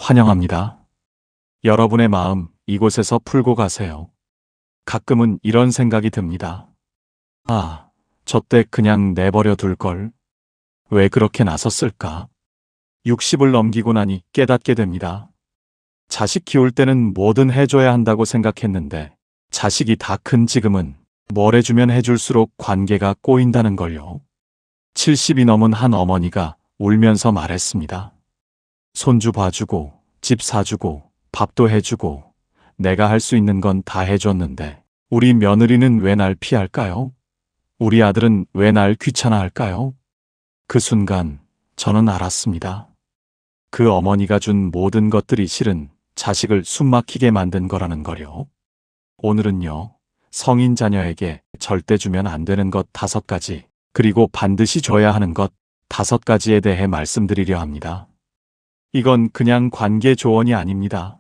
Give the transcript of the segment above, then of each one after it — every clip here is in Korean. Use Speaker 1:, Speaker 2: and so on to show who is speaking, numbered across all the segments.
Speaker 1: 환영합니다. 여러분의 마음 이곳에서 풀고 가세요. 가끔은 이런 생각이 듭니다. 아, 저때 그냥 내버려 둘걸. 왜 그렇게 나섰을까? 60을 넘기고 나니 깨닫게 됩니다. 자식 키울 때는 뭐든 해줘야 한다고 생각했는데 자식이 다 큰 지금은 뭘 해주면 해줄수록 관계가 꼬인다는 걸요. 70이 넘은 한 어머니가 울면서 말했습니다. 손주 봐주고 집 사주고 밥도 해주고 내가 할 수 있는 건 다 해줬는데 우리 며느리는 왜 날 피할까요? 우리 아들은 왜 날 귀찮아할까요? 그 순간 저는 알았습니다. 그 어머니가 준 모든 것들이 실은 자식을 숨막히게 만든 거라는 거요. 오늘은요, 성인 자녀에게 절대 주면 안 되는 것 5가지, 그리고 반드시 줘야 하는 것 5가지에 대해 말씀드리려 합니다. 이건 그냥 관계 조언이 아닙니다.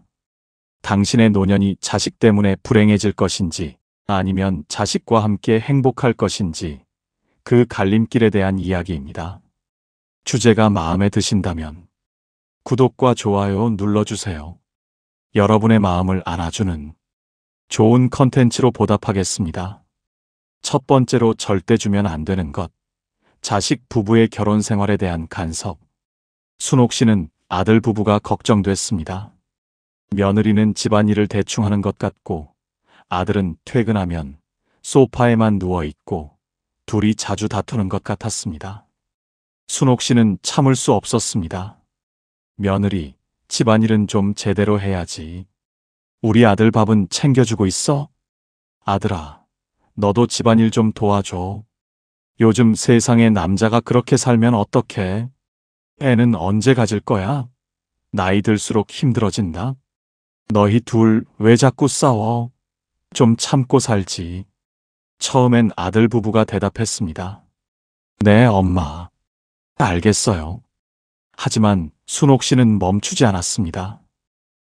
Speaker 1: 당신의 노년이 자식 때문에 불행해질 것인지 아니면 자식과 함께 행복할 것인지 그 갈림길에 대한 이야기입니다. 주제가 마음에 드신다면 구독과 좋아요 눌러주세요. 여러분의 마음을 안아주는 좋은 컨텐츠로 보답하겠습니다. 첫 번째로 절대 주면 안 되는 것, 자식 부부의 결혼 생활에 대한 간섭. 순옥 씨는 아들 부부가 걱정됐습니다. 며느리는 집안일을 대충 하는 것 같고 아들은 퇴근하면 소파에만 누워있고 둘이 자주 다투는 것 같았습니다. 순옥 씨는 참을 수 없었습니다. 며느리, 집안일은 좀 제대로 해야지. 우리 아들 밥은 챙겨주고 있어? 아들아, 너도 집안일 좀 도와줘. 요즘 세상에 남자가 그렇게 살면 어떡해? 애는 언제 가질 거야? 나이 들수록 힘들어진다. 너희 둘 왜 자꾸 싸워? 좀 참고 살지. 처음엔 아들 부부가 대답했습니다. 네, 엄마. 알겠어요. 하지만 순옥 씨는 멈추지 않았습니다.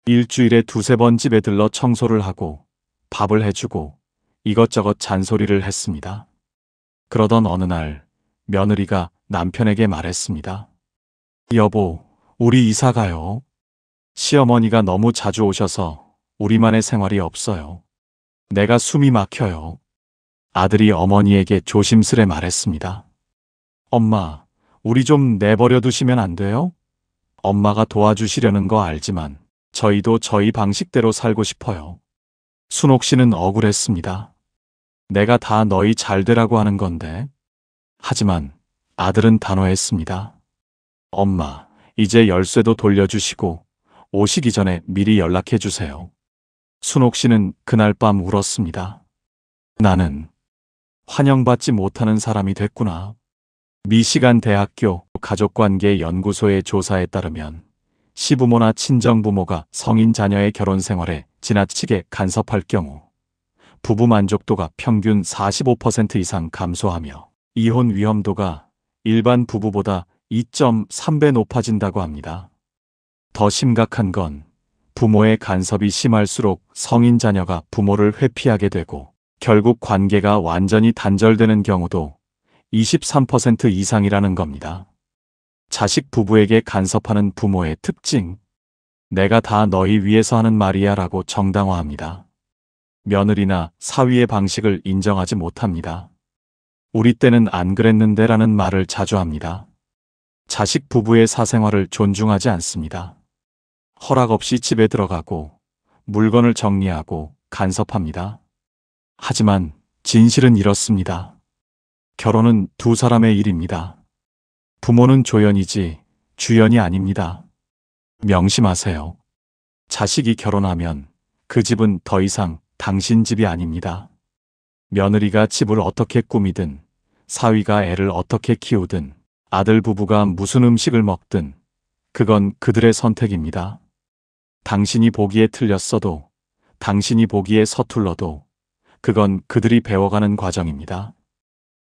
Speaker 1: 일주일에 2~3번 집에 들러 청소를 하고 밥을 해주고 이것저것 잔소리를 했습니다. 그러던 어느 날 며느리가 남편에게 말했습니다. 여보, 우리 이사 가요. 시어머니가 너무 자주 오셔서 우리만의 생활이 없어요. 내가 숨이 막혀요. 아들이 어머니에게 조심스레 말했습니다. 엄마, 우리 좀 내버려 두시면 안 돼요? 엄마가 도와주시려는 거 알지만 저희도 저희 방식대로 살고 싶어요. 순옥 씨는 억울했습니다. 내가 다 너희 잘 되라고 하는 건데. 하지만 아들은 단호했습니다. 엄마, 이제 열쇠도 돌려주시고 오시기 전에 미리 연락해 주세요. 순옥 씨는 그날 밤 울었습니다. 나는 환영받지 못하는 사람이 됐구나. 미시간 대학교 가족관계연구소의 조사에 따르면 시부모나 친정부모가 성인 자녀의 결혼 생활에 지나치게 간섭할 경우 부부 만족도가 평균 45% 이상 감소하며 이혼 위험도가 일반 부부보다 2.3배 높아진다고 합니다. 더 심각한 건 부모의 간섭이 심할수록 성인 자녀가 부모를 회피하게 되고 결국 관계가 완전히 단절되는 경우도 23% 이상이라는 겁니다. 자식 부부에게 간섭하는 부모의 특징. 내가 다 너희 위해서 하는 말이야 라고 정당화합니다. 며느리나 사위의 방식을 인정하지 못합니다. 우리 때는 안 그랬는데 라는 말을 자주 합니다. 자식 부부의 사생활을 존중하지 않습니다. 허락 없이 집에 들어가고 물건을 정리하고 간섭합니다. 하지만 진실은 이렇습니다. 결혼은 두 사람의 일입니다. 부모는 조연이지 주연이 아닙니다. 명심하세요. 자식이 결혼하면 그 집은 더 이상 당신 집이 아닙니다. 며느리가 집을 어떻게 꾸미든, 사위가 애를 어떻게 키우든, 아들 부부가 무슨 음식을 먹든 그건 그들의 선택입니다. 당신이 보기에 틀렸어도, 당신이 보기에 서툴러도 그건 그들이 배워가는 과정입니다.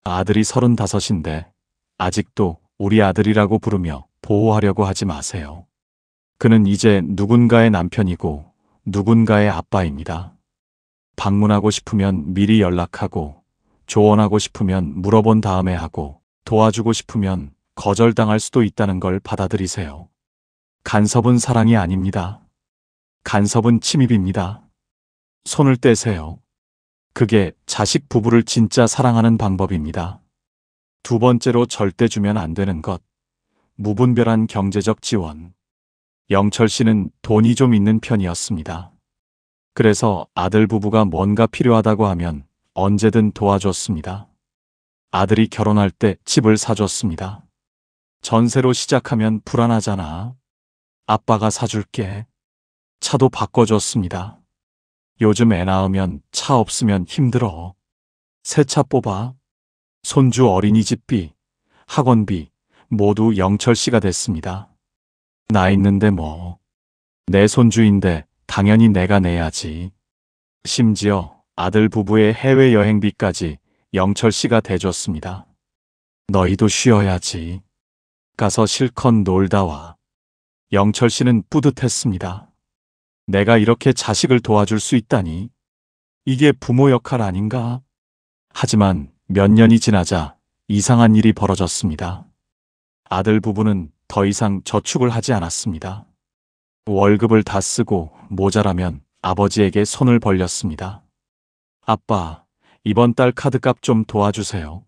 Speaker 1: 아들이 35인데 아직도 우리 아들이라고 부르며 보호하려고 하지 마세요. 그는 이제 누군가의 남편이고 누군가의 아빠입니다. 방문하고 싶으면 미리 연락하고, 조언하고 싶으면 물어본 다음에 하고, 도와주고 싶으면 거절당할 수도 있다는 걸 받아들이세요. 간섭은 사랑이 아닙니다. 간섭은 침입입니다. 손을 떼세요. 그게 자식 부부를 진짜 사랑하는 방법입니다. 두 번째로 절대 주면 안 되는 것. 무분별한 경제적 지원. 영철 씨는 돈이 좀 있는 편이었습니다. 그래서 아들 부부가 뭔가 필요하다고 하면 언제든 도와줬습니다. 아들이 결혼할 때 집을 사줬습니다. 전세로 시작하면 불안하잖아. 아빠가 사줄게. 차도 바꿔줬습니다. 요즘 애 낳으면 차 없으면 힘들어. 새 차 뽑아. 손주 어린이집비, 학원비 모두 영철 씨가 됐습니다. 나 있는데 뭐. 내 손주인데 당연히 내가 내야지. 심지어 아들 부부의 해외여행비까지 영철 씨가 대줬습니다. 너희도 쉬어야지. 가서 실컷 놀다 와. 영철 씨는 뿌듯했습니다. 내가 이렇게 자식을 도와줄 수 있다니. 이게 부모 역할 아닌가? 하지만 몇 년이 지나자 이상한 일이 벌어졌습니다. 아들 부부는 더 이상 저축을 하지 않았습니다. 월급을 다 쓰고 모자라면 아버지에게 손을 벌렸습니다. 아빠, 이번 달 카드값 좀 도와주세요.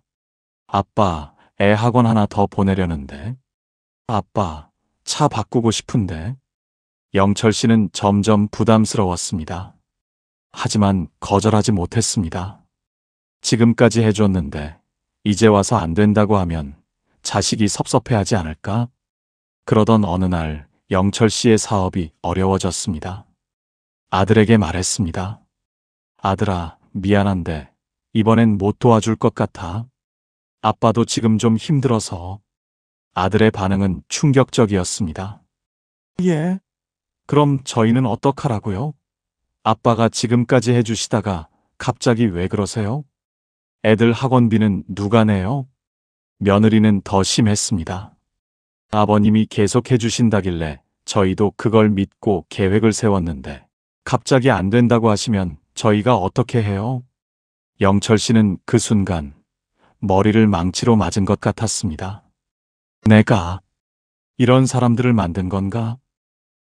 Speaker 1: 아빠, 애 학원 하나 더 보내려는데. 아빠, 차 바꾸고 싶은데. 영철 씨는 점점 부담스러웠습니다. 하지만 거절하지 못했습니다. 지금까지 해줬는데 이제 와서 안 된다고 하면 자식이 섭섭해하지 않을까? 그러던 어느 날 영철 씨의 사업이 어려워졌습니다. 아들에게 말했습니다. 아들아, 미안한데 이번엔 못 도와줄 것 같아. 아빠도 지금 좀 힘들어서. 아들의 반응은 충격적이었습니다. 예? 그럼 저희는 어떡하라고요? 아빠가 지금까지 해주시다가 갑자기 왜 그러세요? 애들 학원비는 누가 내요? 며느리는 더 심했습니다. 아버님이 계속 해주신다길래 저희도 그걸 믿고 계획을 세웠는데 갑자기 안 된다고 하시면 저희가 어떻게 해요? 영철 씨는 그 순간 머리를 망치로 맞은 것 같았습니다. 내가 이런 사람들을 만든 건가?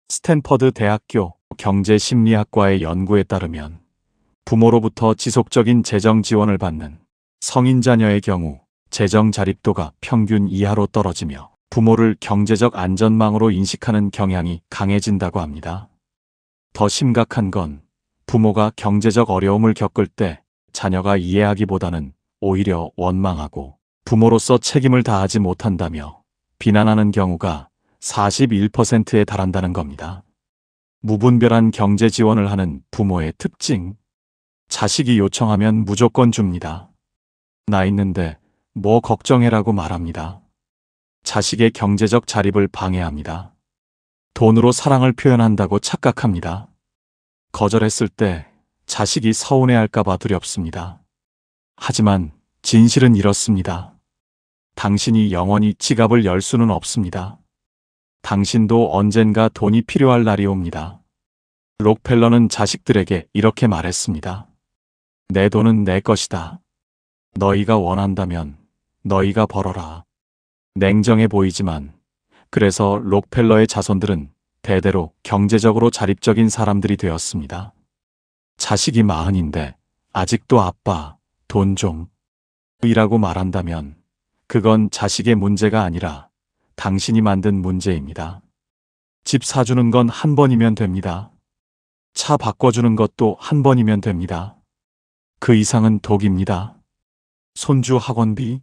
Speaker 1: 스탠퍼드 대학교 경제심리학과의 연구에 따르면 부모로부터 지속적인 재정 지원을 받는 성인 자녀의 경우 재정 자립도가 평균 이하로 떨어지며 부모를 경제적 안전망으로 인식하는 경향이 강해진다고 합니다. 더 심각한 건 부모가 경제적 어려움을 겪을 때 자녀가 이해하기보다는 오히려 원망하고 부모로서 책임을 다하지 못한다며 비난하는 경우가 41%에 달한다는 겁니다. 무분별한 경제 지원을 하는 부모의 특징. 자식이 요청하면 무조건 줍니다. 나 있는데 뭐 걱정해라고 말합니다. 자식의 경제적 자립을 방해합니다. 돈으로 사랑을 표현한다고 착각합니다. 거절했을 때 자식이 서운해할까봐 두렵습니다. 하지만 진실은 이렇습니다. 당신이 영원히 지갑을 열 수는 없습니다. 당신도 언젠가 돈이 필요할 날이 옵니다. 록펠러는 자식들에게 이렇게 말했습니다. 내 돈은 내 것이다. 너희가 원한다면 너희가 벌어라. 냉정해 보이지만 그래서 록펠러의 자손들은 대대로 경제적으로 자립적인 사람들이 되었습니다. 자식이 40인데 아직도 아빠, 돈 좀 이라고 말한다면 그건 자식의 문제가 아니라 당신이 만든 문제입니다. 집 사주는 건 한 번이면 됩니다. 차 바꿔주는 것도 한 번이면 됩니다. 그 이상은 독입니다. 손주 학원비?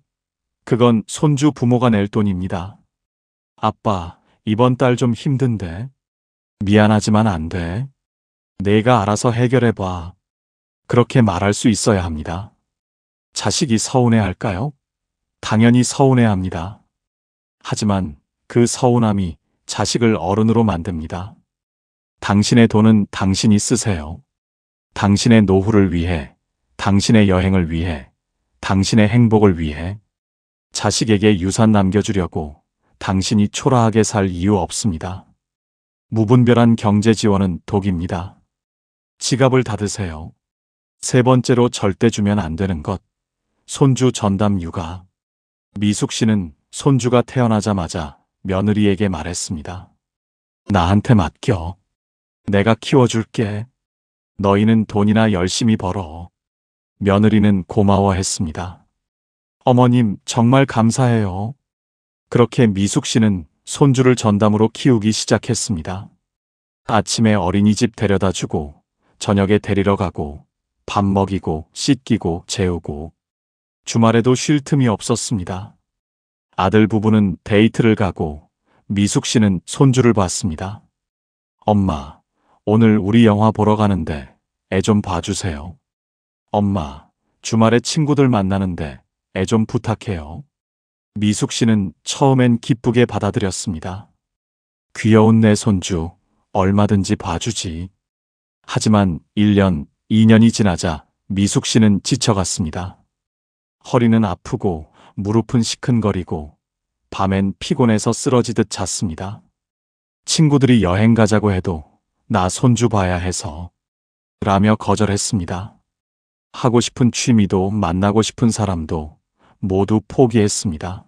Speaker 1: 그건 손주 부모가 낼 돈입니다. 아빠, 이번 달 좀 힘든데. 미안하지만 안 돼. 내가 알아서 해결해봐. 그렇게 말할 수 있어야 합니다. 자식이 서운해할까요? 당연히 서운해합니다. 하지만 그 서운함이 자식을 어른으로 만듭니다. 당신의 돈은 당신이 쓰세요. 당신의 노후를 위해, 당신의 여행을 위해, 당신의 행복을 위해. 자식에게 유산 남겨주려고 당신이 초라하게 살 이유 없습니다. 무분별한 경제 지원은 독입니다. 지갑을 닫으세요. 세 번째로 절대 주면 안 되는 것. 손주 전담 육아. 미숙 씨는 손주가 태어나자마자 며느리에게 말했습니다. 나한테 맡겨. 내가 키워줄게. 너희는 돈이나 열심히 벌어. 며느리는 고마워했습니다. 어머님, 정말 감사해요. 그렇게 미숙 씨는 손주를 전담으로 키우기 시작했습니다. 아침에 어린이집 데려다 주고, 저녁에 데리러 가고, 밥 먹이고, 씻기고, 재우고, 주말에도 쉴 틈이 없었습니다. 아들 부부는 데이트를 가고, 미숙 씨는 손주를 봤습니다. 엄마, 오늘 우리 영화 보러 가는데 애 좀 봐주세요. 엄마, 주말에 친구들 만나는데 애 좀 부탁해요. 미숙 씨는 처음엔 기쁘게 받아들였습니다. 귀여운 내 손주, 얼마든지 봐주지. 하지만 1년, 2년이 지나자 미숙 씨는 지쳐갔습니다. 허리는 아프고 무릎은 시큰거리고 밤엔 피곤해서 쓰러지듯 잤습니다. 친구들이 여행 가자고 해도 나 손주 봐야 해서 라며 거절했습니다. 하고 싶은 취미도 만나고 싶은 사람도 모두 포기했습니다.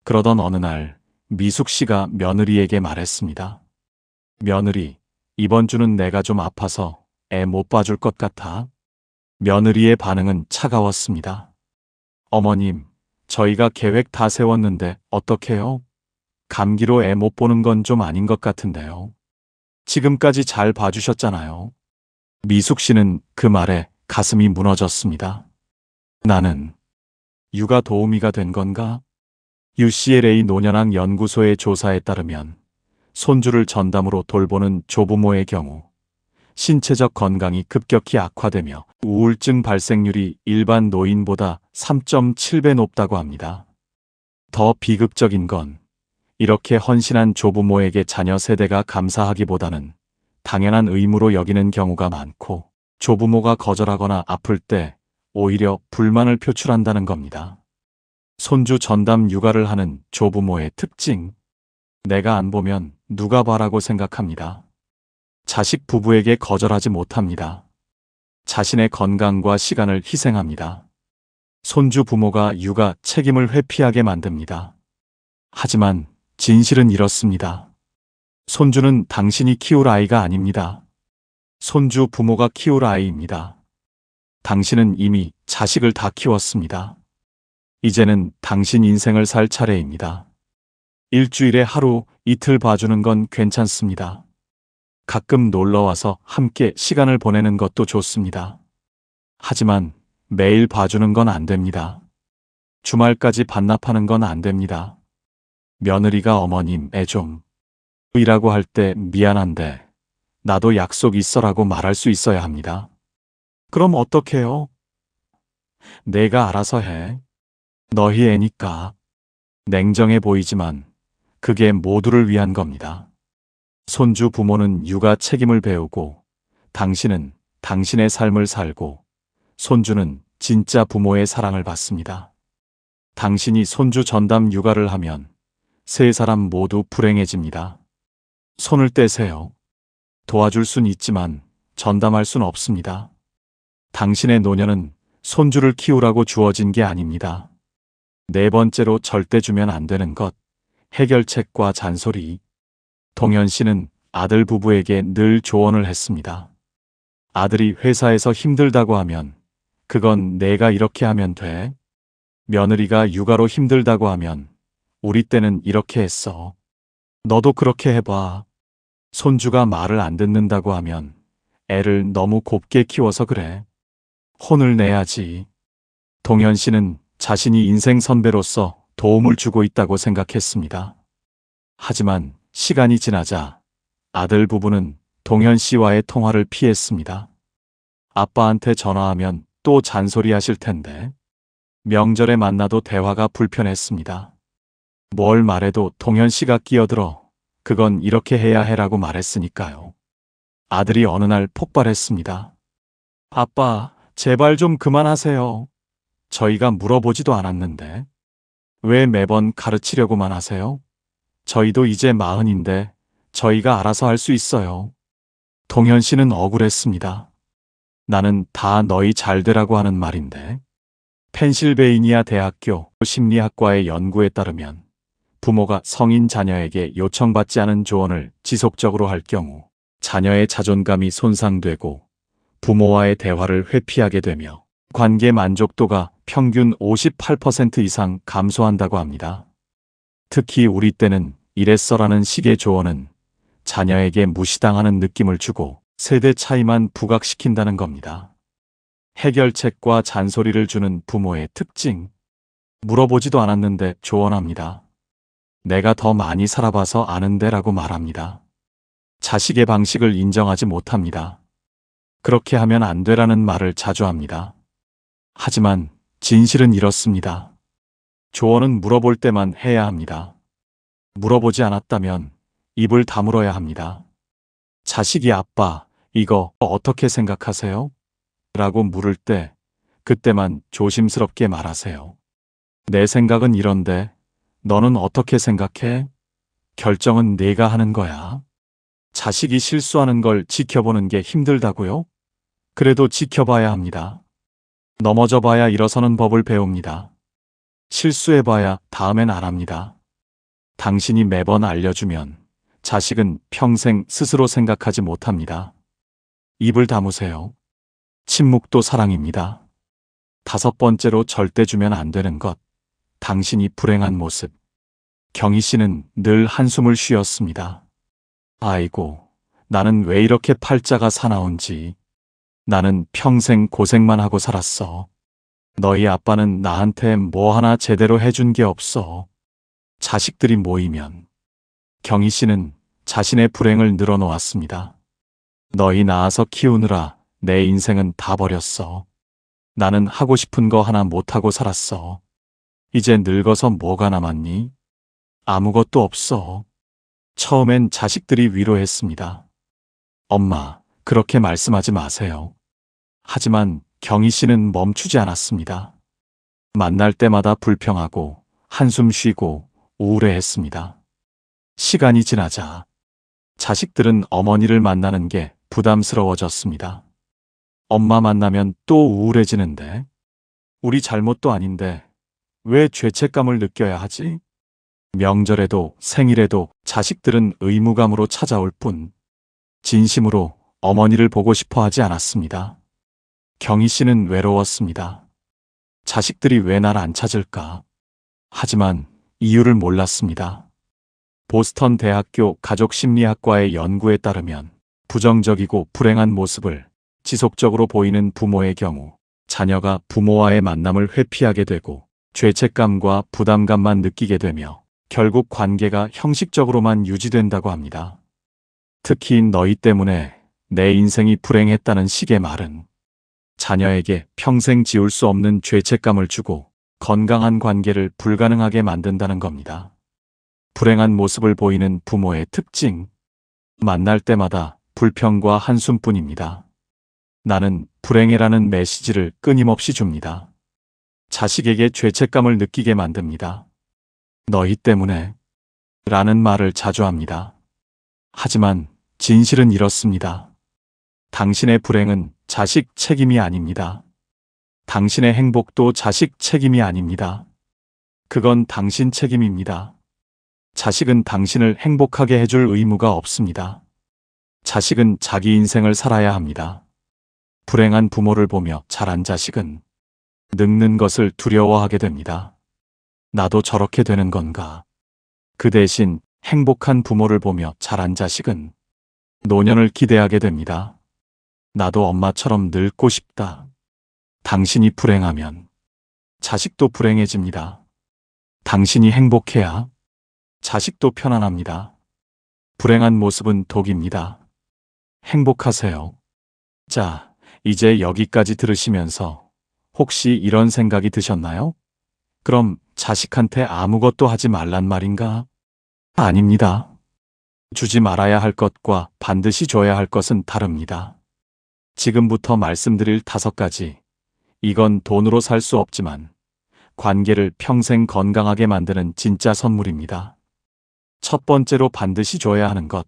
Speaker 1: 그러던 어느 날 미숙 씨가 며느리에게 말했습니다. 며느리, 이번 주는 내가 좀 아파서 애 못 봐줄 것 같아. 며느리의 반응은 차가웠습니다. 어머님, 저희가 계획 다 세웠는데 어떡해요? 감기로 애 못 보는 건 좀 아닌 것 같은데요. 지금까지 잘 봐주셨잖아요. 미숙 씨는 그 말에 가슴이 무너졌습니다. 나는 육아 도우미가 된 건가? UCLA 노년학 연구소의 조사에 따르면 손주를 전담으로 돌보는 조부모의 경우 신체적 건강이 급격히 악화되며 우울증 발생률이 일반 노인보다 3.7배 높다고 합니다. 더 비극적인 건 이렇게 헌신한 조부모에게 자녀 세대가 감사하기보다는 당연한 의무로 여기는 경우가 많고 조부모가 거절하거나 아플 때 오히려 불만을 표출한다는 겁니다. 손주 전담 육아를 하는 조부모의 특징. 내가 안 보면 누가 봐라고 생각합니다. 자식 부부에게 거절하지 못합니다. 자신의 건강과 시간을 희생합니다. 손주 부모가 육아 책임을 회피하게 만듭니다. 하지만 진실은 이렇습니다. 손주는 당신이 키울 아이가 아닙니다. 손주 부모가 키울 아이입니다. 당신은 이미 자식을 다 키웠습니다. 이제는 당신 인생을 살 차례입니다. 일주일에 하루, 이틀 봐주는 건 괜찮습니다. 가끔 놀러와서 함께 시간을 보내는 것도 좋습니다. 하지만 매일 봐주는 건 안 됩니다. 주말까지 반납하는 건 안 됩니다. 며느리가 어머님 애 좀 이라고 할 때 미안한데 나도 약속 있어라고 말할 수 있어야 합니다. 그럼 어떡해요? 내가 알아서 해. 너희 애니까. 냉정해 보이지만 그게 모두를 위한 겁니다. 손주 부모는 육아 책임을 배우고 당신은 당신의 삶을 살고 손주는 진짜 부모의 사랑을 받습니다. 당신이 손주 전담 육아를 하면 세 사람 모두 불행해집니다. 손을 떼세요. 도와줄 순 있지만 전담할 순 없습니다. 당신의 노년은 손주를 키우라고 주어진 게 아닙니다. 네 번째로 절대 주면 안 되는 것, 해결책과 잔소리. 동현 씨는 아들 부부에게 늘 조언을 했습니다. 아들이 회사에서 힘들다고 하면 그건 내가 이렇게 하면 돼. 며느리가 육아로 힘들다고 하면 우리 때는 이렇게 했어. 너도 그렇게 해봐. 손주가 말을 안 듣는다고 하면 애를 너무 곱게 키워서 그래. 혼을 내야지. 동현 씨는 자신이 인생 선배로서 도움을 주고 있다고 생각했습니다. 하지만 시간이 지나자 아들 부부는 동현 씨와의 통화를 피했습니다. 아빠한테 전화하면 또 잔소리하실 텐데. 명절에 만나도 대화가 불편했습니다. 뭘 말해도 동현 씨가 끼어들어 그건 이렇게 해야 해라고 말했으니까요. 아들이 어느 날 폭발했습니다. 아빠, 제발 좀 그만하세요. 저희가 물어보지도 않았는데. 왜 매번 가르치려고만 하세요? 저희도 이제 40인데 저희가 알아서 할 수 있어요. 동현 씨는 억울했습니다. 나는 다 너희 잘 되라고 하는 말인데. 펜실베이니아 대학교 심리학과의 연구에 따르면 부모가 성인 자녀에게 요청받지 않은 조언을 지속적으로 할 경우 자녀의 자존감이 손상되고 부모와의 대화를 회피하게 되며 관계 만족도가 평균 58% 이상 감소한다고 합니다. 특히 우리 때는 이랬어라는 식의 조언은 자녀에게 무시당하는 느낌을 주고 세대 차이만 부각시킨다는 겁니다. 해결책과 잔소리를 주는 부모의 특징. 물어보지도 않았는데 조언합니다. 내가 더 많이 살아봐서 아는데라고 말합니다. 자식의 방식을 인정하지 못합니다. 그렇게 하면 안 되라는 말을 자주 합니다. 하지만 진실은 이렇습니다. 조언은 물어볼 때만 해야 합니다. 물어보지 않았다면 입을 다물어야 합니다. 자식이 아빠, 이거 어떻게 생각하세요? 라고 물을 때 그때만 조심스럽게 말하세요. 내 생각은 이런데 너는 어떻게 생각해? 결정은 네가 하는 거야. 자식이 실수하는 걸 지켜보는 게 힘들다고요? 그래도 지켜봐야 합니다. 넘어져 봐야 일어서는 법을 배웁니다. 실수해봐야 다음엔 안 합니다. 당신이 매번 알려주면 자식은 평생 스스로 생각하지 못합니다. 입을 다무세요. 침묵도 사랑입니다. 5번째로 절대 주면 안 되는 것. 당신이 불행한 모습. 경희 씨는 늘 한숨을 쉬었습니다. 아이고, 나는 왜 이렇게 팔자가 사나운지. 나는 평생 고생만 하고 살았어. 너희 아빠는 나한테 뭐 하나 제대로 해준 게 없어. 자식들이 모이면 경희 씨는 자신의 불행을 늘어놓았습니다. 너희 낳아서 키우느라 내 인생은 다 버렸어. 나는 하고 싶은 거 하나 못하고 살았어. 이제 늙어서 뭐가 남았니? 아무것도 없어. 처음엔 자식들이 위로했습니다. 엄마, 그렇게 말씀하지 마세요. 하지만 경희 씨는 멈추지 않았습니다. 만날 때마다 불평하고 한숨 쉬고 우울해했습니다. 시간이 지나자 자식들은 어머니를 만나는 게 부담스러워졌습니다. 엄마 만나면 또 우울해지는데 우리 잘못도 아닌데 왜 죄책감을 느껴야 하지? 명절에도 생일에도 자식들은 의무감으로 찾아올 뿐 진심으로 어머니를 보고 싶어 하지 않았습니다. 경희 씨는 외로웠습니다. 자식들이 왜 날 안 찾을까? 하지만 이유를 몰랐습니다. 보스턴 대학교 가족심리학과의 연구에 따르면 부정적이고 불행한 모습을 지속적으로 보이는 부모의 경우 자녀가 부모와의 만남을 회피하게 되고 죄책감과 부담감만 느끼게 되며 결국 관계가 형식적으로만 유지된다고 합니다. 특히 너희 때문에 내 인생이 불행했다는 식의 말은 자녀에게 평생 지울 수 없는 죄책감을 주고 건강한 관계를 불가능하게 만든다는 겁니다. 불행한 모습을 보이는 부모의 특징. 만날 때마다 불평과 한숨뿐입니다. 나는 불행해라는 메시지를 끊임없이 줍니다. 자식에게 죄책감을 느끼게 만듭니다. 너희 때문에 라는 말을 자주 합니다. 하지만 진실은 이렇습니다. 당신의 불행은 자식 책임이 아닙니다. 당신의 행복도 자식 책임이 아닙니다. 그건 당신 책임입니다. 자식은 당신을 행복하게 해줄 의무가 없습니다. 자식은 자기 인생을 살아야 합니다. 불행한 부모를 보며 자란 자식은 늙는 것을 두려워하게 됩니다. 나도 저렇게 되는 건가? 그 대신 행복한 부모를 보며 자란 자식은 노년을 기대하게 됩니다. 나도 엄마처럼 늙고 싶다. 당신이 불행하면 자식도 불행해집니다. 당신이 행복해야 자식도 편안합니다. 불행한 모습은 독입니다. 행복하세요. 자, 이제 여기까지 들으시면서 혹시 이런 생각이 드셨나요? 그럼 자식한테 아무것도 하지 말란 말인가? 아닙니다. 주지 말아야 할 것과 반드시 줘야 할 것은 다릅니다. 지금부터 말씀드릴 5가지. 이건 돈으로 살 수 없지만 관계를 평생 건강하게 만드는 진짜 선물입니다. 첫 번째로 반드시 줘야 하는 것.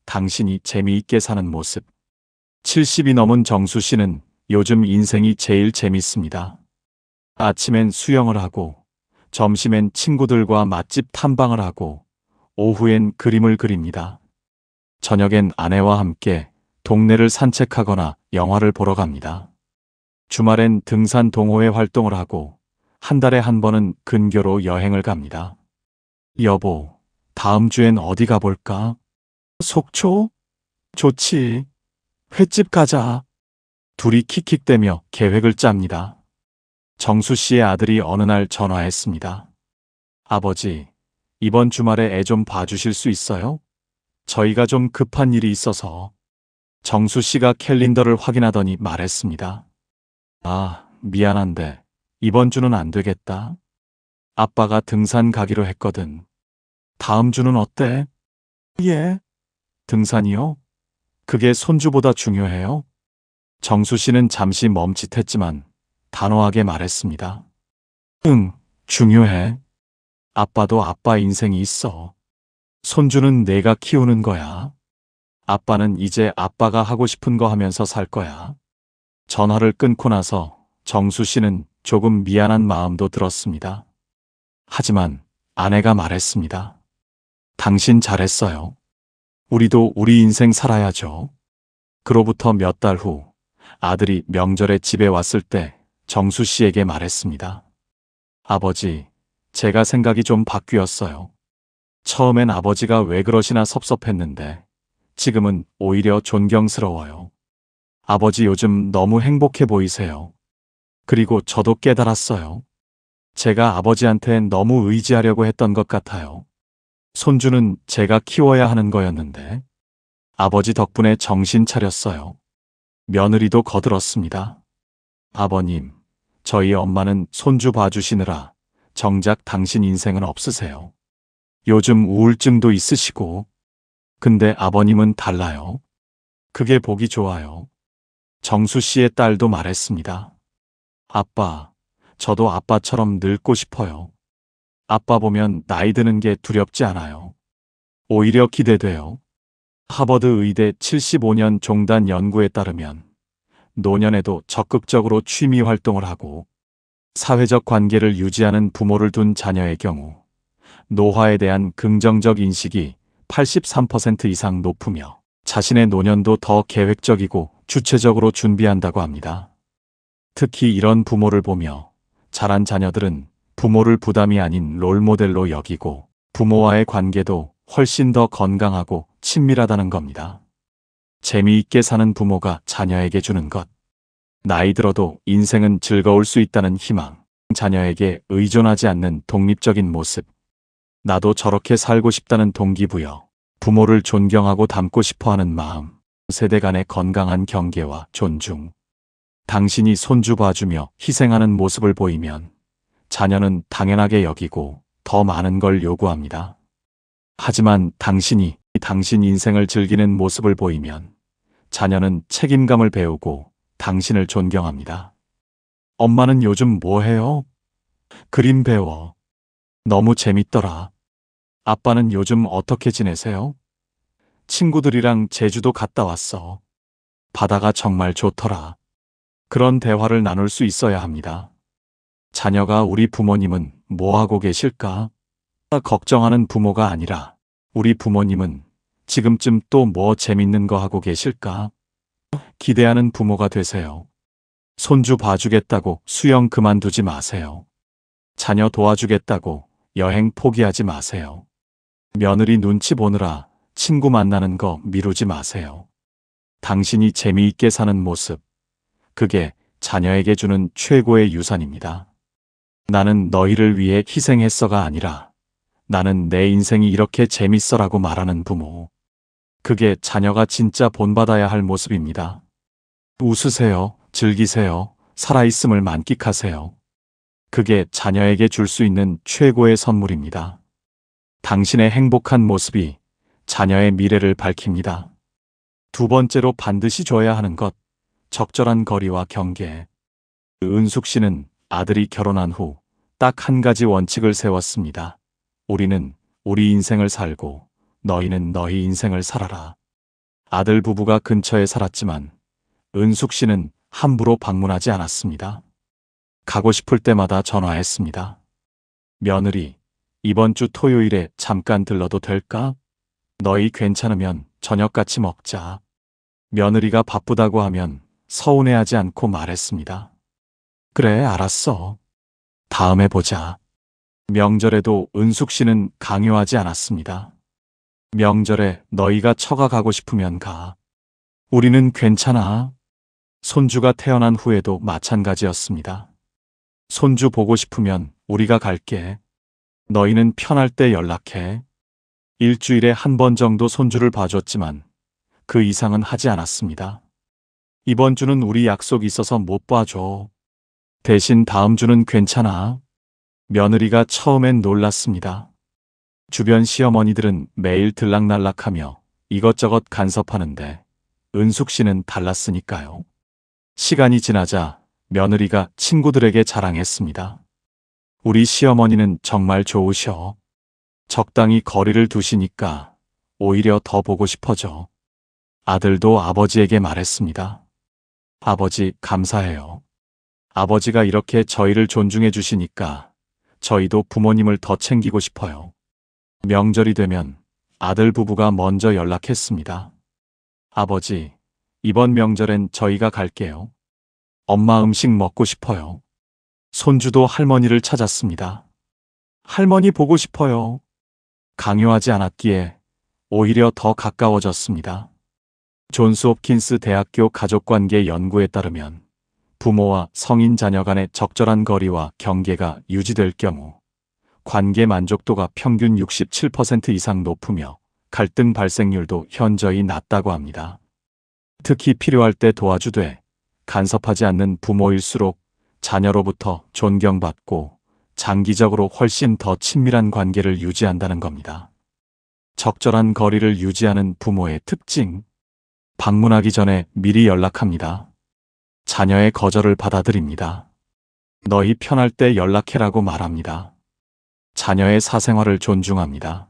Speaker 1: 당신이 재미있게 사는 모습. 70이 넘은 정수 씨는 요즘 인생이 제일 재밌습니다. 아침엔 수영을 하고 점심엔 친구들과 맛집 탐방을 하고 오후엔 그림을 그립니다. 저녁엔 아내와 함께 동네를 산책하거나 영화를 보러 갑니다. 주말엔 등산 동호회 활동을 하고 한 달에 한 번은 근교로 여행을 갑니다. 여보, 다음 주엔 어디 가볼까? 속초? 좋지. 횟집 가자. 둘이 킥킥대며 계획을 짭니다. 정수 씨의 아들이 어느 날 전화했습니다. 아버지, 이번 주말에 애 좀 봐주실 수 있어요? 저희가 좀 급한 일이 있어서. 정수 씨가 캘린더를 확인하더니 말했습니다. 아, 미안한데 이번 주는 안 되겠다. 아빠가 등산 가기로 했거든. 다음 주는 어때? 예. 등산이요? 그게 손주보다 중요해요? 정수 씨는 잠시 멈칫했지만 단호하게 말했습니다. 응, 중요해. 아빠도 아빠 인생이 있어. 손주는 내가 키우는 거야. 아빠는 이제 아빠가 하고 싶은 거 하면서 살 거야. 전화를 끊고 나서 정수 씨는 조금 미안한 마음도 들었습니다. 하지만 아내가 말했습니다. 당신 잘했어요. 우리도 우리 인생 살아야죠. 그로부터 몇 달 후 아들이 명절에 집에 왔을 때 정수 씨에게 말했습니다. 아버지, 제가 생각이 좀 바뀌었어요. 처음엔 아버지가 왜 그러시나 섭섭했는데 지금은 오히려 존경스러워요. 아버지 요즘 너무 행복해 보이세요. 그리고 저도 깨달았어요. 제가 아버지한테 너무 의지하려고 했던 것 같아요. 손주는 제가 키워야 하는 거였는데 아버지 덕분에 정신 차렸어요. 며느리도 거들었습니다. 아버님, 저희 엄마는 손주 봐주시느라 정작 당신 인생은 없으세요. 요즘 우울증도 있으시고. 근데 아버님은 달라요. 그게 보기 좋아요. 정수 씨의 딸도 말했습니다. 아빠, 저도 아빠처럼 늙고 싶어요. 아빠 보면 나이 드는 게 두렵지 않아요. 오히려 기대돼요. 하버드 의대 75년 종단 연구에 따르면 노년에도 적극적으로 취미 활동을 하고 사회적 관계를 유지하는 부모를 둔 자녀의 경우 노화에 대한 긍정적 인식이 83% 이상 높으며 자신의 노년도 더 계획적이고 주체적으로 준비한다고 합니다. 특히 이런 부모를 보며 자란 자녀들은 부모를 부담이 아닌 롤모델로 여기고 부모와의 관계도 훨씬 더 건강하고 친밀하다는 겁니다. 재미있게 사는 부모가 자녀에게 주는 것. 나이 들어도 인생은 즐거울 수 있다는 희망. 자녀에게 의존하지 않는 독립적인 모습. 나도 저렇게 살고 싶다는 동기부여. 부모를 존경하고 닮고 싶어하는 마음. 세대 간의 건강한 경계와 존중. 당신이 손주 봐주며 희생하는 모습을 보이면 자녀는 당연하게 여기고 더 많은 걸 요구합니다. 하지만 당신이 당신 인생을 즐기는 모습을 보이면 자녀는 책임감을 배우고 당신을 존경합니다. 엄마는 요즘 뭐 해요? 그림 배워. 너무 재밌더라. 아빠는 요즘 어떻게 지내세요? 친구들이랑 제주도 갔다 왔어. 바다가 정말 좋더라. 그런 대화를 나눌 수 있어야 합니다. 자녀가 우리 부모님은 뭐 하고 계실까? 걱정하는 부모가 아니라 우리 부모님은 지금쯤 또 뭐 재밌는 거 하고 계실까? 기대하는 부모가 되세요. 손주 봐주겠다고 수영 그만두지 마세요. 자녀 도와주겠다고 여행 포기하지 마세요. 며느리 눈치 보느라 친구 만나는 거 미루지 마세요. 당신이 재미있게 사는 모습, 그게 자녀에게 주는 최고의 유산입니다. 나는 너희를 위해 희생했어가 아니라 나는 내 인생이 이렇게 재밌어라고 말하는 부모. 그게 자녀가 진짜 본받아야 할 모습입니다. 웃으세요. 즐기세요. 살아있음을 만끽하세요. 그게 자녀에게 줄 수 있는 최고의 선물입니다. 당신의 행복한 모습이 자녀의 미래를 밝힙니다. 두 번째로 반드시 줘야 하는 것, 적절한 거리와 경계. 은숙 씨는 아들이 결혼한 후 딱 한 가지 원칙을 세웠습니다. 우리는 우리 인생을 살고 너희는 너희 인생을 살아라. 아들 부부가 근처에 살았지만 은숙 씨는 함부로 방문하지 않았습니다. 가고 싶을 때마다 전화했습니다. 며느리, 이번 주 토요일에 잠깐 들러도 될까? 너희 괜찮으면 저녁 같이 먹자. 며느리가 바쁘다고 하면 서운해하지 않고 말했습니다. 그래, 알았어. 다음에 보자. 명절에도 은숙 씨는 강요하지 않았습니다. 명절에 너희가 처가 가고 싶으면 가. 우리는 괜찮아. 손주가 태어난 후에도 마찬가지였습니다. 손주 보고 싶으면 우리가 갈게. 너희는 편할 때 연락해. 일주일에 한 번 정도 손주를 봐줬지만 그 이상은 하지 않았습니다. 이번 주는 우리 약속 있어서 못 봐줘. 대신 다음 주는 괜찮아. 며느리가 처음엔 놀랐습니다. 주변 시어머니들은 매일 들락날락하며 이것저것 간섭하는데 은숙 씨는 달랐으니까요. 시간이 지나자 며느리가 친구들에게 자랑했습니다. 우리 시어머니는 정말 좋으셔. 적당히 거리를 두시니까 오히려 더 보고 싶어져. 아들도 아버지에게 말했습니다. 아버지, 감사해요. 아버지가 이렇게 저희를 존중해 주시니까 저희도 부모님을 더 챙기고 싶어요. 명절이 되면 아들 부부가 먼저 연락했습니다. 아버지, 이번 명절엔 저희가 갈게요. 엄마 음식 먹고 싶어요. 손주도 할머니를 찾았습니다. 할머니 보고 싶어요. 강요하지 않았기에 오히려 더 가까워졌습니다. 존스 홉킨스 대학교 가족관계 연구에 따르면 부모와 성인 자녀 간의 적절한 거리와 경계가 유지될 경우 관계 만족도가 평균 67% 이상 높으며 갈등 발생률도 현저히 낮다고 합니다. 특히 필요할 때 도와주되 간섭하지 않는 부모일수록 자녀로부터 존경받고 장기적으로 훨씬 더 친밀한 관계를 유지한다는 겁니다. 적절한 거리를 유지하는 부모의 특징. 방문하기 전에 미리 연락합니다. 자녀의 거절을 받아들입니다. 너희 편할 때 연락해라고 말합니다. 자녀의 사생활을 존중합니다.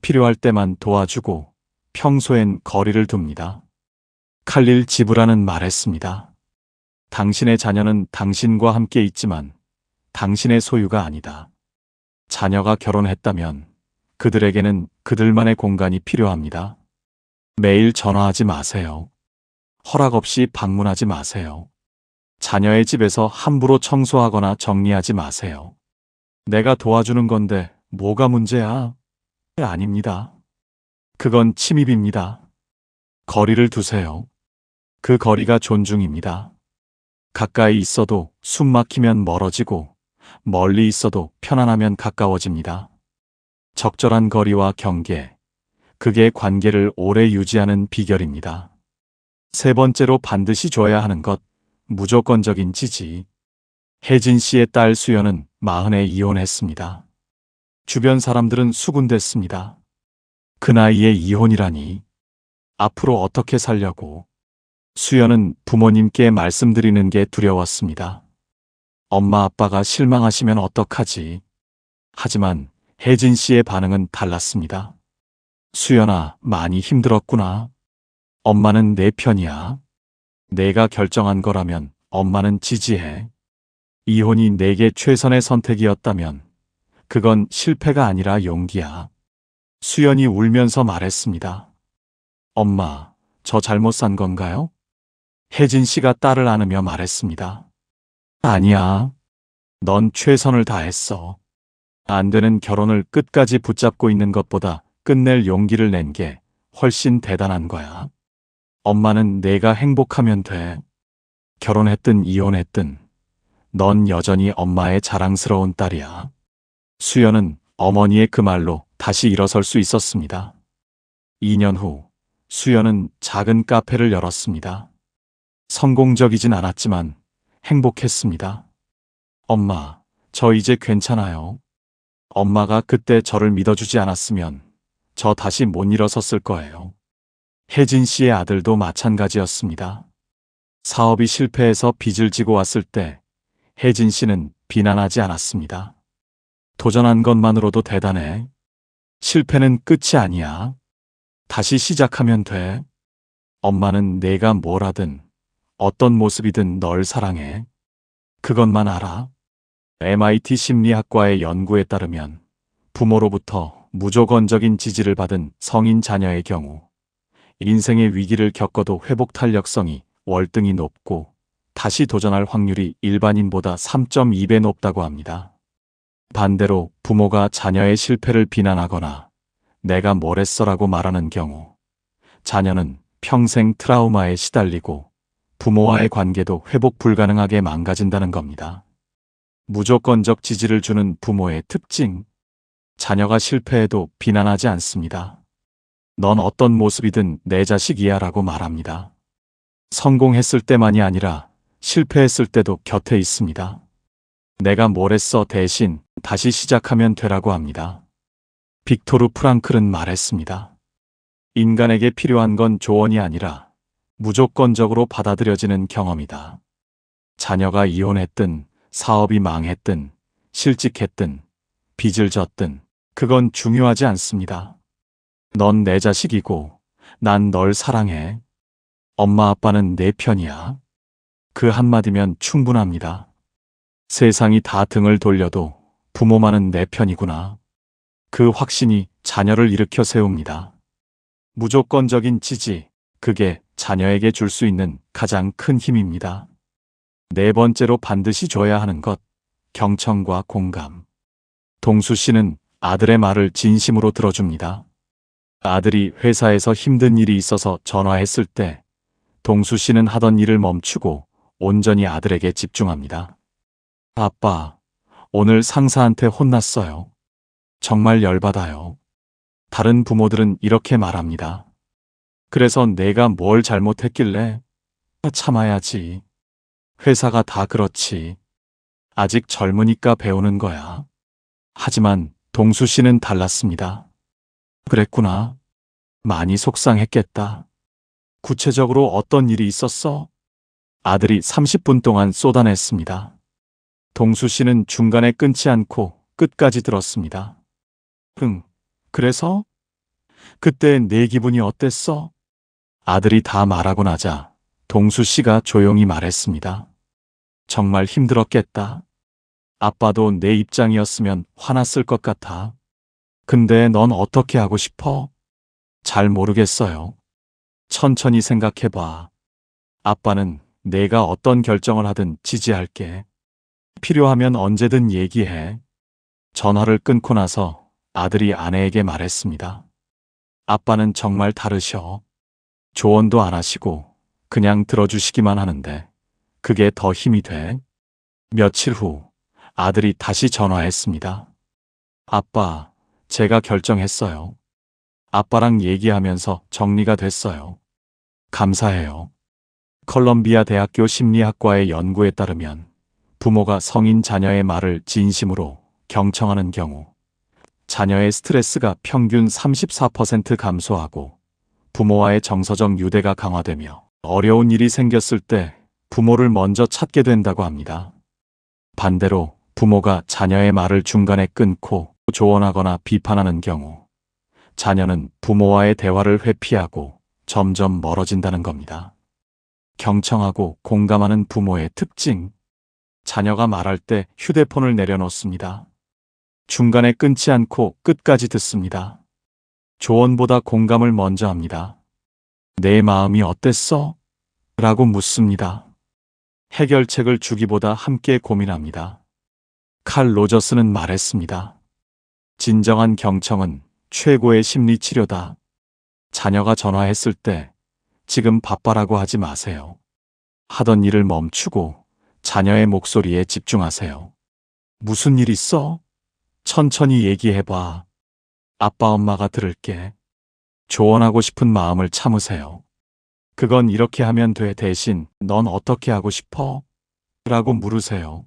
Speaker 1: 필요할 때만 도와주고 평소엔 거리를 둡니다. 칼릴 지브라는 말했습니다. 당신의 자녀는 당신과 함께 있지만 당신의 소유가 아니다. 자녀가 결혼했다면 그들에게는 그들만의 공간이 필요합니다. 매일 전화하지 마세요. 허락 없이 방문하지 마세요. 자녀의 집에서 함부로 청소하거나 정리하지 마세요. 내가 도와주는 건데 뭐가 문제야? 아닙니다. 그건 침입입니다. 거리를 두세요. 그 거리가 존중입니다. 가까이 있어도 숨 막히면 멀어지고 멀리 있어도 편안하면 가까워집니다. 적절한 거리와 경계, 그게 관계를 오래 유지하는 비결입니다. 세 번째로 반드시 줘야 하는 것, 무조건적인 지지. 혜진 씨의 딸 수연은 40에 이혼했습니다. 주변 사람들은 수군댔습니다. 그 나이에 이혼이라니. 앞으로 어떻게 살려고. 수연은 부모님께 말씀드리는 게 두려웠습니다. 엄마 아빠가 실망하시면 어떡하지. 하지만 혜진 씨의 반응은 달랐습니다. 수연아, 많이 힘들었구나. 엄마는 내 편이야. 내가 결정한 거라면 엄마는 지지해. 이혼이 내게 최선의 선택이었다면 그건 실패가 아니라 용기야. 수연이 울면서 말했습니다. 엄마, 저 잘못 산 건가요? 혜진 씨가 딸을 안으며 말했습니다. 아니야. 넌 최선을 다했어. 안 되는 결혼을 끝까지 붙잡고 있는 것보다 끝낼 용기를 낸 게 훨씬 대단한 거야. 엄마는 내가 행복하면 돼. 결혼했든 이혼했든 넌 여전히 엄마의 자랑스러운 딸이야. 수연은 어머니의 그 말로 다시 일어설 수 있었습니다. 2년 후 수연은 작은 카페를 열었습니다. 성공적이진 않았지만 행복했습니다. 엄마, 저 이제 괜찮아요. 엄마가 그때 저를 믿어주지 않았으면 저 다시 못 일어섰을 거예요. 혜진 씨의 아들도 마찬가지였습니다. 사업이 실패해서 빚을 지고 왔을 때 혜진 씨는 비난하지 않았습니다. 도전한 것만으로도 대단해. 실패는 끝이 아니야. 다시 시작하면 돼. 엄마는 내가 뭘 하든 어떤 모습이든 널 사랑해. 그것만 알아. MIT 심리학과의 연구에 따르면 부모로부터 무조건적인 지지를 받은 성인 자녀의 경우 인생의 위기를 겪어도 회복 탄력성이 월등히 높고 다시 도전할 확률이 일반인보다 3.2배 높다고 합니다. 반대로 부모가 자녀의 실패를 비난하거나 내가 뭘 했어라고 말하는 경우 자녀는 평생 트라우마에 시달리고 부모와의 관계도 회복 불가능하게 망가진다는 겁니다. 무조건적 지지를 주는 부모의 특징. 자녀가 실패해도 비난하지 않습니다. 넌 어떤 모습이든 내 자식이야 라고 말합니다. 성공했을 때만이 아니라 실패했을 때도 곁에 있습니다. 내가 뭘 했어 대신 다시 시작하면 되라고 합니다. 빅토르 프랑클은 말했습니다. 인간에게 필요한 건 조언이 아니라 무조건적으로 받아들여지는 경험이다. 자녀가 이혼했든 사업이 망했든 실직했든 빚을 졌든 그건 중요하지 않습니다. 넌 내 자식이고 난 널 사랑해. 엄마 아빠는 내 편이야. 그 한마디면 충분합니다. 세상이 다 등을 돌려도 부모만은 내 편이구나. 그 확신이 자녀를 일으켜 세웁니다. 무조건적인 지지, 그게 자녀에게 줄 수 있는 가장 큰 힘입니다. 네 번째로 반드시 줘야 하는 것, 경청과 공감. 동수 씨는 아들의 말을 진심으로 들어줍니다. 아들이 회사에서 힘든 일이 있어서 전화했을 때 동수 씨는 하던 일을 멈추고 온전히 아들에게 집중합니다. 아빠, 오늘 상사한테 혼났어요. 정말 열받아요. 다른 부모들은 이렇게 말합니다. 그래서 내가 뭘 잘못했길래? 참아야지. 회사가 다 그렇지. 아직 젊으니까 배우는 거야. 하지만 동수 씨는 달랐습니다. 그랬구나. 많이 속상했겠다. 구체적으로 어떤 일이 있었어? 아들이 30분 동안 쏟아냈습니다. 동수 씨는 중간에 끊지 않고 끝까지 들었습니다. 그래서? 그때 내 기분이 어땠어? 아들이 다 말하고 나자 동수 씨가 조용히 말했습니다. 정말 힘들었겠다. 아빠도 내 입장이었으면 화났을 것 같아. 근데 넌 어떻게 하고 싶어? 잘 모르겠어요. 천천히 생각해봐. 아빠는 내가 어떤 결정을 하든 지지할게. 필요하면 언제든 얘기해. 전화를 끊고 나서 아들이 아내에게 말했습니다. 아빠는 정말 다르셔. 조언도 안 하시고 그냥 들어주시기만 하는데 그게 더 힘이 돼. 며칠 후 아들이 다시 전화했습니다. 아빠, 제가 결정했어요. 아빠랑 얘기하면서 정리가 됐어요. 감사해요. 컬럼비아 대학교 심리학과의 연구에 따르면 부모가 성인 자녀의 말을 진심으로 경청하는 경우 자녀의 스트레스가 평균 34% 감소하고 부모와의 정서적 유대가 강화되며 어려운 일이 생겼을 때 부모를 먼저 찾게 된다고 합니다. 반대로 부모가 자녀의 말을 중간에 끊고 조언하거나 비판하는 경우 자녀는 부모와의 대화를 회피하고 점점 멀어진다는 겁니다. 경청하고 공감하는 부모의 특징. 자녀가 말할 때 휴대폰을 내려놓습니다. 중간에 끊지 않고 끝까지 듣습니다. 조언보다 공감을 먼저 합니다. 내 마음이 어땠어? 라고 묻습니다. 해결책을 주기보다 함께 고민합니다. 칼 로저스는 말했습니다. 진정한 경청은 최고의 심리치료다. 자녀가 전화했을 때 지금 바빠라고 하지 마세요. 하던 일을 멈추고 자녀의 목소리에 집중하세요. 무슨 일 있어? 천천히 얘기해봐. 아빠 엄마가 들을게. 조언하고 싶은 마음을 참으세요. 그건 이렇게 하면 돼 대신 넌 어떻게 하고 싶어? 라고 물으세요.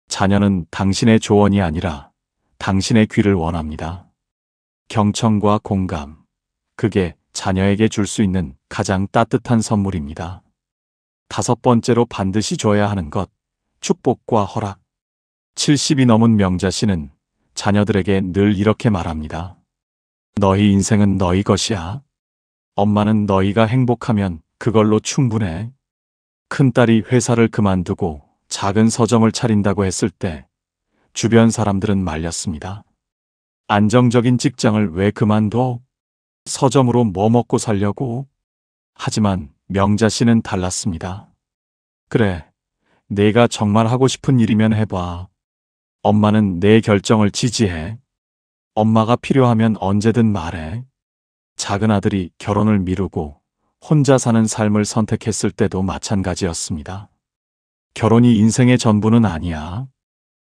Speaker 1: 자녀는 당신의 조언이 아니라 당신의 귀를 원합니다. 경청과 공감. 그게 자녀에게 줄 수 있는 가장 따뜻한 선물입니다. 다섯 번째로 반드시 줘야 하는 것. 축복과 허락. 70이 넘은 명자 씨는 자녀들에게 늘 이렇게 말합니다. 너희 인생은 너희 것이야. 엄마는 너희가 행복하면 그걸로 충분해. 큰딸이 회사를 그만두고 작은 서점을 차린다고 했을 때 주변 사람들은 말렸습니다. 안정적인 직장을 왜 그만둬? 서점으로 뭐 먹고 살려고? 하지만 명자 씨는 달랐습니다. 그래, 내가 정말 하고 싶은 일이면 해봐. 엄마는 내 결정을 지지해. 엄마가 필요하면 언제든 말해. 작은 아들이 결혼을 미루고 혼자 사는 삶을 선택했을 때도 마찬가지였습니다. 결혼이 인생의 전부는 아니야.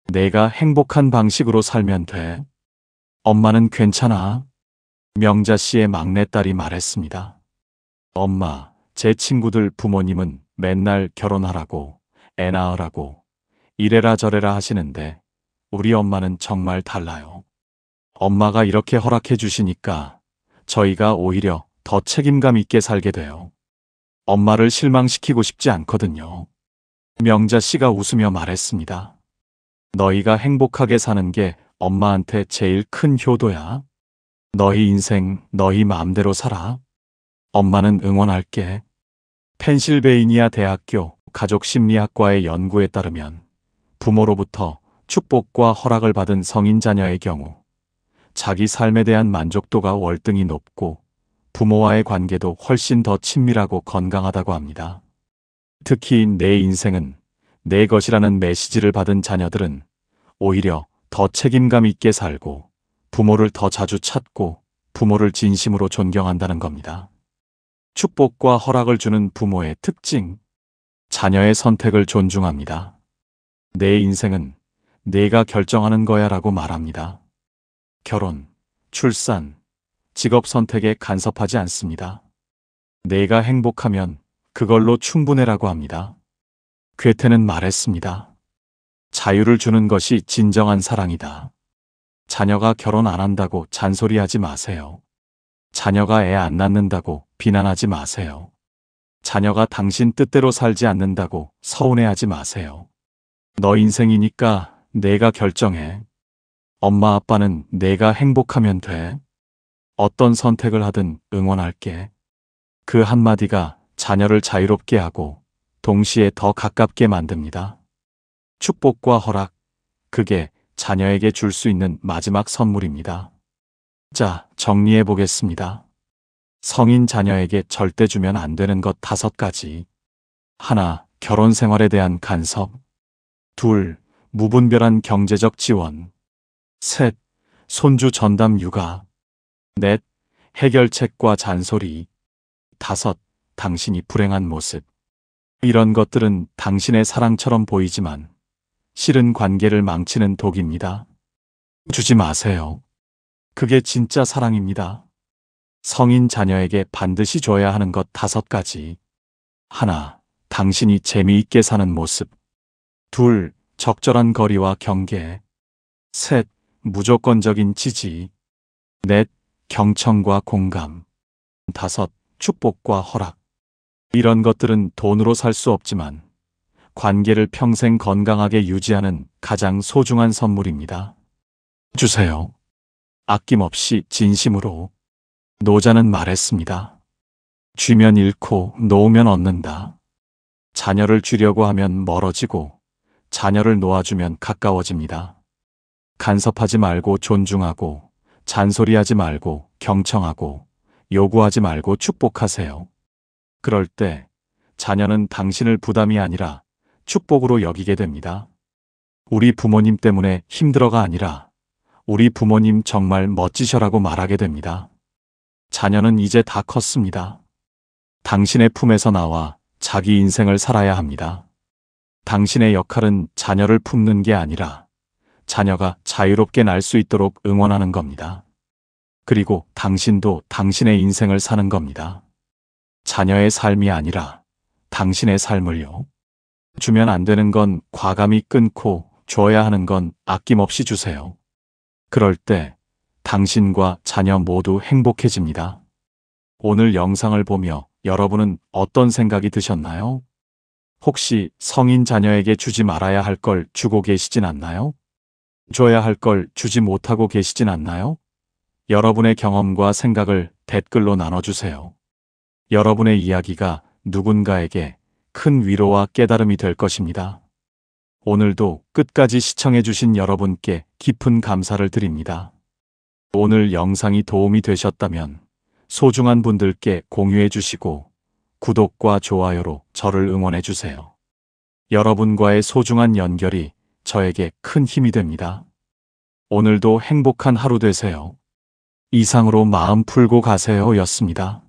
Speaker 1: 내가 행복한 방식으로 살면 돼. 엄마는 괜찮아. 명자 씨의 막내딸이 말했습니다. 엄마, 제 친구들 부모님은 맨날 결혼하라고, 애 낳으라고, 이래라 저래라 하시는데 우리 엄마는 정말 달라요. 엄마가 이렇게 허락해 주시니까 저희가 오히려 더 책임감 있게 살게 돼요. 엄마를 실망시키고 싶지 않거든요. 명자 씨가 웃으며 말했습니다. 너희가 행복하게 사는 게 엄마한테 제일 큰 효도야. 너희 인생 너희 마음대로 살아. 엄마는 응원할게. 펜실베이니아 대학교 가족심리학과의 연구에 따르면 부모로부터 축복과 허락을 받은 성인 자녀의 경우 자기 삶에 대한 만족도가 월등히 높고 부모와의 관계도 훨씬 더 친밀하고 건강하다고 합니다. 특히 내 인생은 내 것이라는 메시지를 받은 자녀들은 오히려 더 책임감 있게 살고 부모를 더 자주 찾고 부모를 진심으로 존경한다는 겁니다. 축복과 허락을 주는 부모의 특징. 자녀의 선택을 존중합니다. 내 인생은 내가 결정하는 거야 라고 말합니다. 결혼, 출산, 직업 선택에 간섭하지 않습니다. 내가 행복하면 그걸로 충분해라고 합니다. 괴테는 말했습니다. 자유를 주는 것이 진정한 사랑이다. 자녀가 결혼 안 한다고 잔소리하지 마세요. 자녀가 애 안 낳는다고 비난하지 마세요. 자녀가 당신 뜻대로 살지 않는다고 서운해하지 마세요. 너 인생이니까 내가 결정해. 엄마 아빠는 내가 행복하면 돼. 어떤 선택을 하든 응원할게. 그 한마디가 자녀를 자유롭게 하고 동시에 더 가깝게 만듭니다. 축복과 허락, 그게 자녀에게 줄 수 있는 마지막 선물입니다. 자, 정리해 보겠습니다. 성인 자녀에게 절대 주면 안 되는 것 5가지. 하나, 결혼 생활에 대한 간섭. 둘, 무분별한 경제적 지원. 셋, 손주 전담 육아. 넷, 해결책과 잔소리. 다섯, 당신이 불행한 모습. 이런 것들은 당신의 사랑처럼 보이지만 실은 관계를 망치는 독입니다. 주지 마세요. 그게 진짜 사랑입니다. 성인 자녀에게 반드시 줘야 하는 것 5가지. 하나, 당신이 재미있게 사는 모습. 둘, 적절한 거리와 경계. 셋, 무조건적인 지지. 넷, 경청과 공감. 다섯, 축복과 허락. 이런 것들은 돈으로 살 수 없지만 관계를 평생 건강하게 유지하는 가장 소중한 선물입니다. 주세요. 아낌없이 진심으로. 노자는 말했습니다. 쥐면 잃고 놓으면 얻는다. 자녀를 주려고 하면 멀어지고 자녀를 놓아주면 가까워집니다. 간섭하지 말고 존중하고 잔소리하지 말고 경청하고 요구하지 말고 축복하세요. 그럴 때 자녀는 당신을 부담이 아니라 축복으로 여기게 됩니다. 우리 부모님 때문에 힘들어가 아니라 우리 부모님 정말 멋지셔라고 말하게 됩니다. 자녀는 이제 다 컸습니다. 당신의 품에서 나와 자기 인생을 살아야 합니다. 당신의 역할은 자녀를 품는 게 아니라 자녀가 자유롭게 날 수 있도록 응원하는 겁니다. 그리고 당신도 당신의 인생을 사는 겁니다. 자녀의 삶이 아니라 당신의 삶을요. 주면 안 되는 건 과감히 끊고 줘야 하는 건 아낌없이 주세요. 그럴 때 당신과 자녀 모두 행복해집니다. 오늘 영상을 보며 여러분은 어떤 생각이 드셨나요? 혹시 성인 자녀에게 주지 말아야 할 걸 주고 계시진 않나요? 줘야 할 걸 주지 못하고 계시진 않나요? 여러분의 경험과 생각을 댓글로 나눠주세요. 여러분의 이야기가 누군가에게 큰 위로와 깨달음이 될 것입니다. 오늘도 끝까지 시청해주신 여러분께 깊은 감사를 드립니다. 오늘 영상이 도움이 되셨다면 소중한 분들께 공유해주시고 구독과 좋아요로 저를 응원해주세요. 여러분과의 소중한 연결이 저에게 큰 힘이 됩니다. 오늘도 행복한 하루 되세요. 이상으로 마음 풀고 가세요 였습니다.